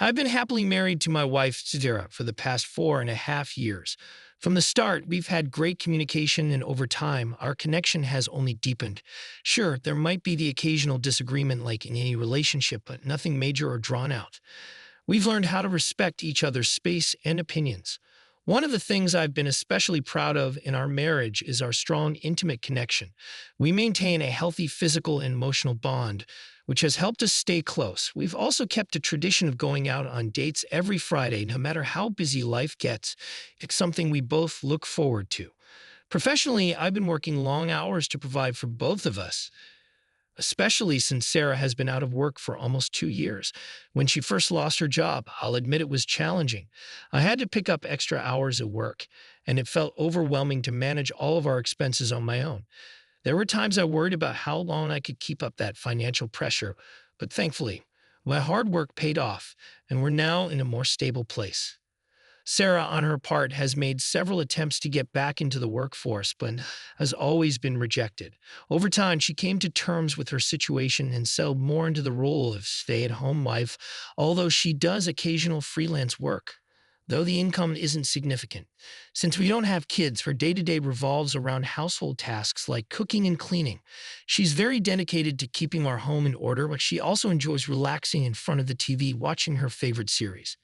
I've been happily married to my wife, Sadira, for the past 4.5 years. From the start, we've had great communication, and over time, our connection has only deepened. Sure, there might be the occasional disagreement like in any relationship, but nothing major or drawn out. We've learned how to respect each other's space and opinions. One of the things I've been especially proud of in our marriage is our strong, intimate connection. We maintain a healthy physical and emotional bond, which has helped us stay close. We've also kept a tradition of going out on dates every Friday, no matter how busy life gets. It's something we both look forward to. Professionally, I've been working long hours to provide for both of us, especially since Sarah has been out of work for almost 2 years. When she first lost her job, I'll admit it was challenging. I had to pick up extra hours at work, and it felt overwhelming to manage all of our expenses on my own. There were times I worried about how long I could keep up that financial pressure, but thankfully, my hard work paid off, and we're now in a more stable place. Sarah, on her part, has made several attempts to get back into the workforce, but has always been rejected. Over time, she came to terms with her situation and settled more into the role of stay at home wife, although she does occasional freelance work. Though the income isn't significant. Since we don't have kids, her day to day revolves around household tasks like cooking and cleaning. She's very dedicated to keeping our home in order, but she also enjoys relaxing in front of the TV watching her favorite series.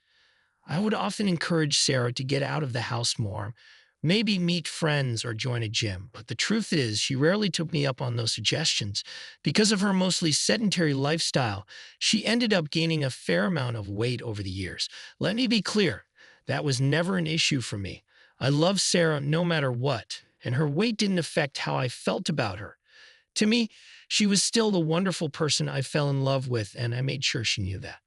I would often encourage Sarah to get out of the house more, maybe meet friends or join a gym, but the truth is she rarely took me up on those suggestions. Because of her mostly sedentary lifestyle, she ended up gaining a fair amount of weight over the years. Let me be clear, that was never an issue for me. I love Sarah no matter what, and her weight didn't affect how I felt about her. To me, she was still the wonderful person I fell in love with, and I made sure she knew that.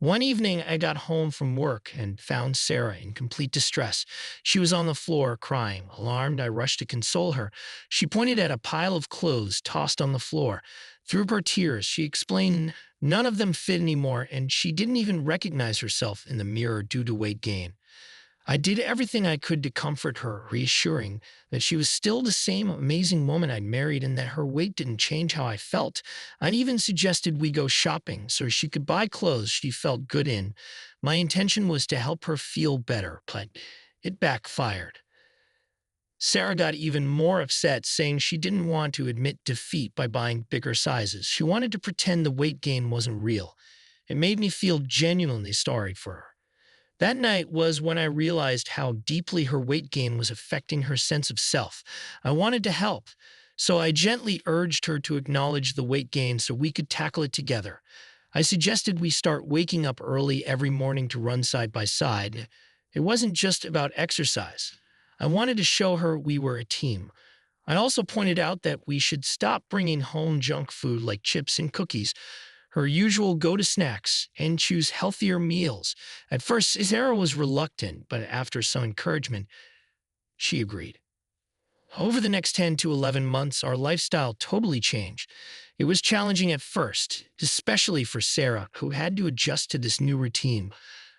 One evening, I got home from work and found Sarah in complete distress. She was on the floor crying. Alarmed, I rushed to console her. She pointed at a pile of clothes tossed on the floor. Through her tears, she explained none of them fit anymore, and she didn't even recognize herself in the mirror due to weight gain. I did everything I could to comfort her, reassuring that she was still the same amazing woman I'd married and that her weight didn't change how I felt. I even suggested we go shopping so she could buy clothes she felt good in. My intention was to help her feel better, but it backfired. Sarah got even more upset, saying she didn't want to admit defeat by buying bigger sizes. She wanted to pretend the weight gain wasn't real. It made me feel genuinely sorry for her. That night was when I realized how deeply her weight gain was affecting her sense of self. I wanted to help, so I gently urged her to acknowledge the weight gain so we could tackle it together. I suggested we start waking up early every morning to run side by side. It wasn't just about exercise. I wanted to show her we were a team. I also pointed out that we should stop bringing home junk food like chips and cookies, her usual go-to snacks, and choose healthier meals. At first, Sarah was reluctant, but after some encouragement, she agreed. Over the next 10 to 11 months, our lifestyle totally changed. It was challenging at first, especially for Sarah, who had to adjust to this new routine.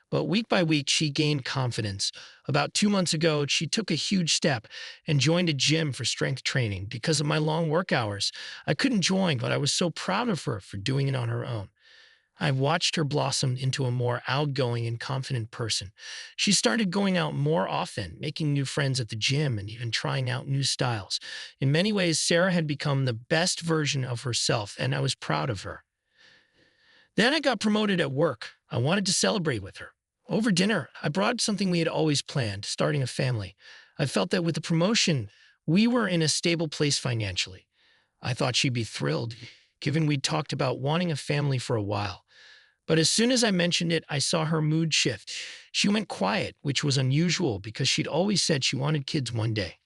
But week by week, she gained confidence. About 2 months ago, she took a huge step and joined a gym for strength training. Because of my long work hours, I couldn't join, but I was so proud of her for doing it on her own. I've watched her blossom into a more outgoing and confident person. She started going out more often, making new friends at the gym, and even trying out new styles. In many ways, Sarah had become the best version of herself, and I was proud of her. Then I got promoted at work. I wanted to celebrate with her. Over dinner, I brought something we had always planned, starting a family. I felt that with the promotion, we were in a stable place financially. I thought she'd be thrilled, given we'd talked about wanting a family for a while. But as soon as I mentioned it, I saw her mood shift. She went quiet, which was unusual because she'd always said she wanted kids one day.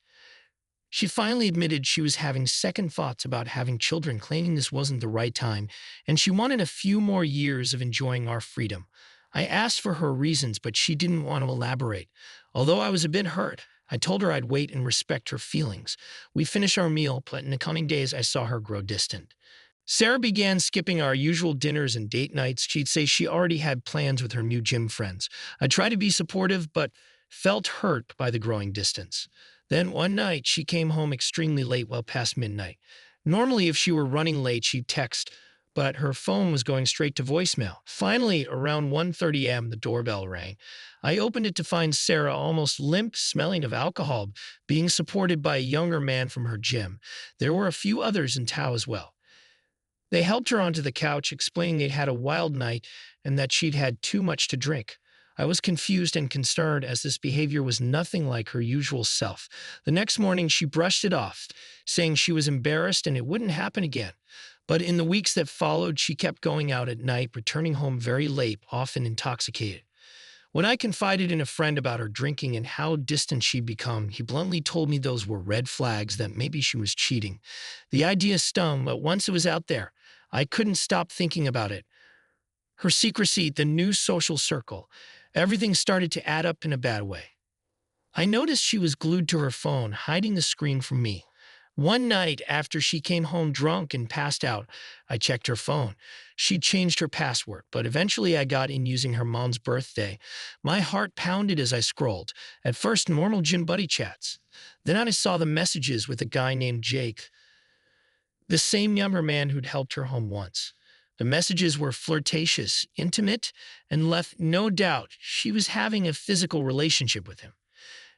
She finally admitted she was having second thoughts about having children, claiming this wasn't the right time, and she wanted a few more years of enjoying our freedom. I asked for her reasons, but she didn't want to elaborate. Although I was a bit hurt, I told her I'd wait and respect her feelings. We finished our meal, but in the coming days, I saw her grow distant. Sarah began skipping our usual dinners and date nights. She'd say she already had plans with her new gym friends. I tried to be supportive, but felt hurt by the growing distance. Then one night, she came home extremely late, well past midnight. Normally, if she were running late, she'd text, but her phone was going straight to voicemail. Finally, around 1:30 a.m., the doorbell rang. I opened it to find Sarah almost limp, smelling of alcohol, being supported by a younger man from her gym. There were a few others in tow as well. They helped her onto the couch, explaining they'd had a wild night and that she'd had too much to drink. I was confused and concerned as this behavior was nothing like her usual self. The next morning, she brushed it off, saying she was embarrassed and it wouldn't happen again. But in the weeks that followed, she kept going out at night, returning home very late, often intoxicated. When I confided in a friend about her drinking and how distant she'd become, he bluntly told me those were red flags that maybe she was cheating. The idea stung, but once it was out there, I couldn't stop thinking about it. Her secrecy, the new social circle, everything started to add up in a bad way. I noticed she was glued to her phone, hiding the screen from me. One night, after she came home drunk and passed out, I checked her phone. She'd changed her password, but eventually I got in using her mom's birthday. My heart pounded as I scrolled. At first, normal gym buddy chats. Then I saw the messages with a guy named Jake, the same younger man who'd helped her home once. The messages were flirtatious, intimate, and left no doubt she was having a physical relationship with him.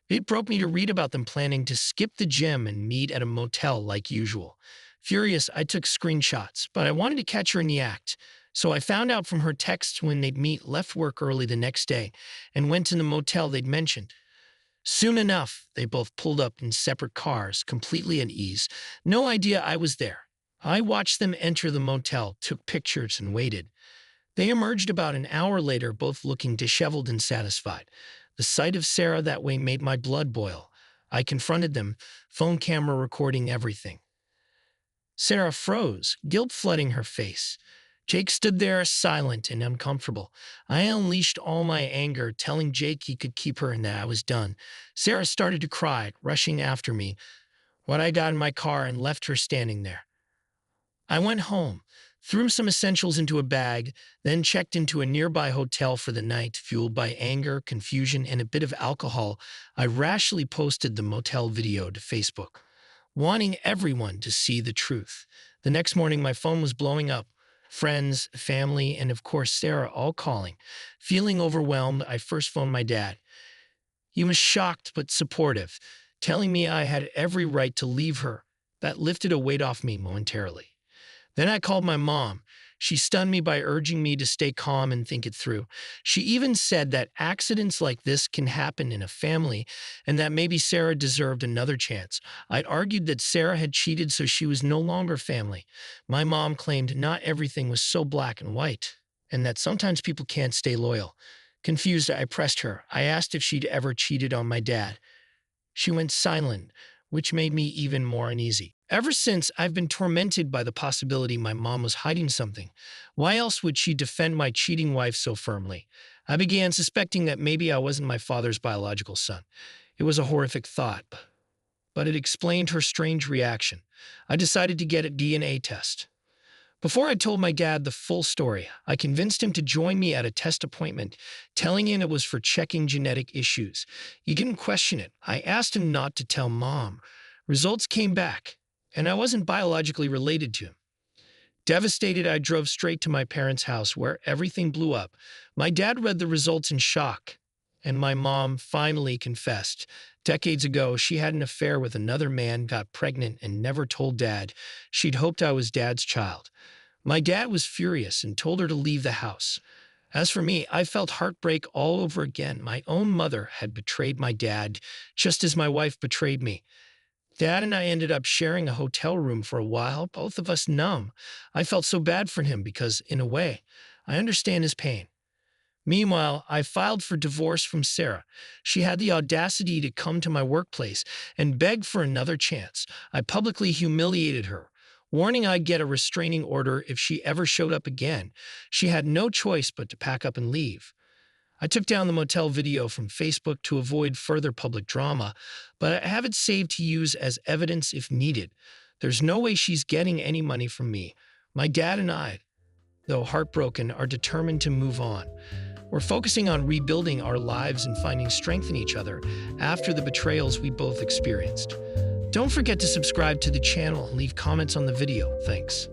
It broke me to read about them planning to skip the gym and meet at a motel like usual. Furious, I took screenshots, but I wanted to catch her in the act. So I found out from her texts when they'd meet, left work early the next day, and went to the motel they'd mentioned. Soon enough, they both pulled up in separate cars, completely at ease. No idea I was there. I watched them enter the motel, took pictures, and waited. They emerged about an hour later, both looking disheveled and satisfied. The sight of Sarah that way made my blood boil. I confronted them, phone camera recording everything. Sarah froze, guilt flooding her face. Jake stood there silent and uncomfortable. I unleashed all my anger, telling Jake he could keep her and that I was done. Sarah started to cry, rushing after me. When I got in my car and left her standing there. I went home, threw some essentials into a bag, then checked into a nearby hotel for the night. Fueled by anger, confusion, and a bit of alcohol, I rashly posted the motel video to Facebook, wanting everyone to see the truth. The next morning, my phone was blowing up. Friends, family, and of course Sarah all calling. Feeling overwhelmed, I first phoned my dad. He was shocked but supportive, telling me I had every right to leave her. That lifted a weight off me momentarily. Then I called my mom. She stunned me by urging me to stay calm and think it through. She even said that accidents like this can happen in a family and that maybe Sarah deserved another chance. I'd argued that Sarah had cheated, so she was no longer family. My mom claimed not everything was so black and white and that sometimes people can't stay loyal. Confused, I pressed her. I asked if she'd ever cheated on my dad. She went silent, which made me even more uneasy. Ever since, I've been tormented by the possibility my mom was hiding something. Why else would she defend my cheating wife so firmly? I began suspecting that maybe I wasn't my father's biological son. It was a horrific thought, but it explained her strange reaction. I decided to get a DNA test. Before I told my dad the full story, I convinced him to join me at a test appointment, telling him it was for checking genetic issues. He didn't question it. I asked him not to tell Mom. Results came back, and I wasn't biologically related to him. Devastated, I drove straight to my parents' house, where everything blew up. My dad read the results in shock, and my mom finally confessed. Decades ago, she had an affair with another man, got pregnant, and never told Dad. She'd hoped I was Dad's child. My dad was furious and told her to leave the house. As for me, I felt heartbreak all over again. My own mother had betrayed my dad, just as my wife betrayed me. Dad and I ended up sharing a hotel room for a while, both of us numb. I felt so bad for him because, in a way, I understand his pain. Meanwhile, I filed for divorce from Sarah. She had the audacity to come to my workplace and beg for another chance. I publicly humiliated her, warning I'd get a restraining order if she ever showed up again. She had no choice but to pack up and leave. I took down the motel video from Facebook to avoid further public drama, but I have it saved to use as evidence if needed. There's no way she's getting any money from me. My dad and I, though heartbroken, are determined to move on. We're focusing on rebuilding our lives and finding strength in each other after the betrayals we both experienced. Don't forget to subscribe to the channel and leave comments on the video. Thanks.